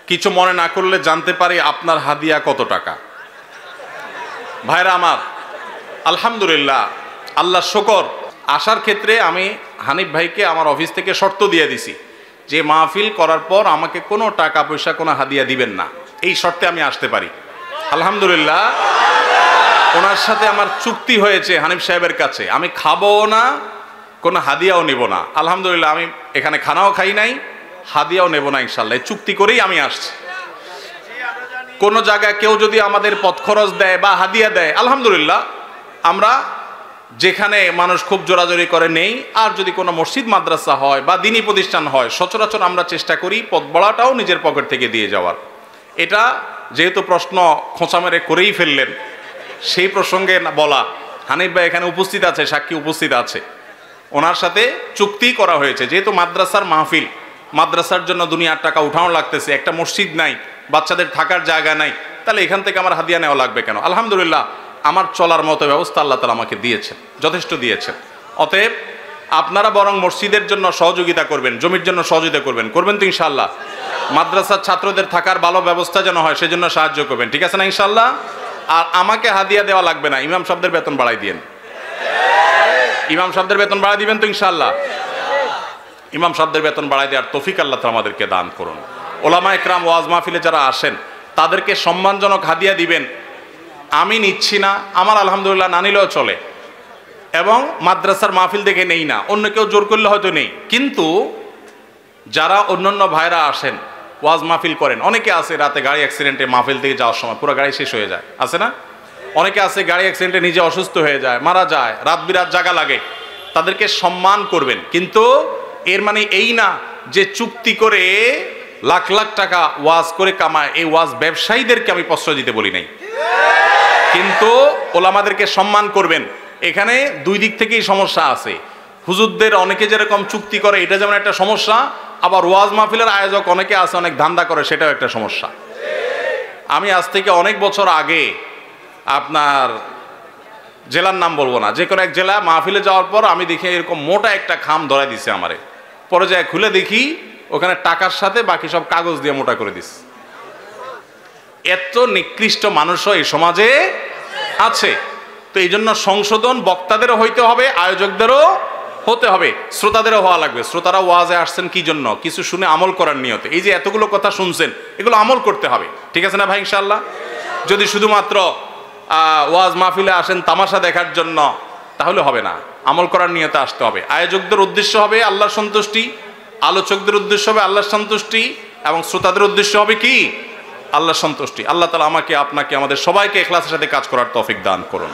কিছু মনে না করলে জানতে পারি আপনার হাদিয়া কত টাকা? ভাইরা আমার, আলহামদুলিল্লাহ, আল্লাহ শুকর, আসার ক্ষেত্রে আমি হানিফ ভাইকে আমার অফিস থেকে শর্ত দিয়ে দিছি যে মাহফিল করার পর আমাকে কোনো টাকা পয়সা, কোনো হাদিয়া দিবেন না, এই শর্তে আমি আসতে পারি। আলহামদুলিল্লাহ, ওনার সাথে আমার চুক্তি হয়েছে হানিফ সাহেবের কাছে, আমি খাবো না, কোনো হাদিয়াও নেব না। আলহামদুলিল্লাহ, আমি এখানে খানাও খাই নাই, হাদিয়াও নেব না, ইনশাল্লাহ চুক্তি করেই আমি আসছি। কোনো জায়গায় কেউ যদি আমাদের পথ খরচ দেয় বা হাদিয়া দেয়, আলহামদুলিল্লাহ, আমরা যেখানে মানুষ খুব জোরাজোরি করে নেই। আর যদি কোনো মসজিদ মাদ্রাসা হয় বা দিনী প্রতিষ্ঠান হয়, সচরাচর আমরা চেষ্টা করি পথ বড়াটাও নিজের পকেট থেকে দিয়ে যাওয়ার। এটা যেহেতু প্রশ্ন খোঁচা মেরে করেই ফেললেন, সেই প্রসঙ্গে বলা, হানিফ ভাই এখানে উপস্থিত আছে, সাক্ষী উপস্থিত আছে, ওনার সাথে চুক্তি করা হয়েছে। যেহেতু মাদ্রাসার মাহফিল, মাদ্রাসার জন্য দুনিয়ার টাকা উঠানো লাগতেছে, একটা মসজিদ নাই, বাচ্চাদের থাকার জায়গা নাই, তাহলে এখান থেকে আমার হাদিয়া নেওয়া লাগবে কেন? আলহামদুলিল্লাহ, আমার চলার মতো ব্যবস্থা আল্লাহ তাআলা আমাকে দিয়েছেন, যথেষ্ট দিয়েছেন। অতএব আপনারা বরং মসজিদের জন্য সহযোগিতা করবেন, জমির জন্য সহযোগিতা করবেন, করবেন তো ইনশাআল্লাহ? মাদ্রাসার ছাত্রদের থাকার ভালো ব্যবস্থা যেন হয়, সেজন্য সাহায্য করবেন, ঠিক আছে না ইনশাআল্লাহ? আর আমাকে হাদিয়া দেওয়া লাগবে না, ইমাম সাহেবদের বেতন বাড়াই দিয়েন। ইমাম সাহেবদের বেতন বাড়াই দিবেন তো ইনশাআল্লাহ? ইমাম সাহেবদের বেতন বাড়াই দেওয়ার তৌফিক আল্লাহ তাআলা আমাদেরকে দান করুন। ওলামা একরাম ওয়াজ মাহফিলে যারা আসেন, তাদেরকে সম্মানজনক হাদিয়া দিবেন। আমি নিচ্ছি না, আমার আলহামদুলিল্লাহ না নিলেও চলে, এবং মাদ্রাসার মাহফিল দেখে নেই না, অন্য কেউ জোর করলে হয়তো নেই। কিন্তু যারা অন্যান্য ভাইরা আসেন, ওয়াজ মাহফিল করেন, অনেকে আছে রাতে গাড়ি অ্যাক্সিডেন্টে মাহফিল থেকে যাওয়ার সময় পুরো গাড়ি শেষ হয়ে যায়, আছে না? অনেকে আছে গাড়ি অ্যাক্সিডেন্টে নিজে অসুস্থ হয়ে যায়, মারা যায়, রাত বিরাত জাগা লাগে, তাদেরকে সম্মান করবেন। কিন্তু এর মানে এই না যে চুক্তি করে লাখ লাখ টাকা ওয়াজ করে কামায়, এই ওয়াজ ব্যবসায়ীদেরকে আমি প্রশ্রয় দিতে বলি নাই, কিন্তু ওলামাদেরকে সম্মান করবেন। এখানে দুই দিক থেকেই সমস্যা আছে। হুজুরদের অনেকে যেরকম চুক্তি করে, এটা যেমন একটা সমস্যা, আবার ওয়াজ মাহফিলের আয়োজক অনেকে আছে অনেক ধান্দা করে, সেটাও একটা সমস্যা। আমি আজ থেকে অনেক বছর আগে, আপনার জেলার নাম বলবো না, যে কোনো এক জেলা মাহফিলে যাওয়ার পর আমি দেখি এরকম মোটা একটা খাম ধরাই দিছে আমারে। পরে যায় খুলে দেখি ওখানে টাকার সাথে বাকি সব কাগজ দিয়ে মোটা করে দিস। এত নিকৃষ্ট মানুষও এই সমাজে আছে। তো এই জন্য সংশোধন বক্তাদেরও হইতে হবে, আয়োজকদেরও হতে হবে, শ্রোতাদেরও হওয়া লাগবে। শ্রোতারা ওয়াজে আসছেন কি জন্য? কিছু শুনে আমল করার নিয়তে। এই যে এতগুলো কথা শুনছেন, এগুলো আমল করতে হবে, ঠিক আছে না ভাই ইনশাআল্লাহ? যদি শুধুমাত্র ওয়াজ মাহফিলে আসেন তামাশা দেখার জন্য, তাহলে হবে না, আমল করার নিয়তে আসতে হবে। আয়োজকদের উদ্দেশ্য হবে আল্লাহর সন্তুষ্টি, আলোচকদের উদ্দেশ্য হবে আল্লাহর সন্তুষ্টি, এবং শ্রোতাদের উদ্দেশ্য হবে কি? আল্লাহর সন্তুষ্টি। আল্লাহ তাআলা আমাকে, আপনাকে, আমাদের সবাইকে ইখলাসের সাথে কাজ করার তৌফিক দান করুন।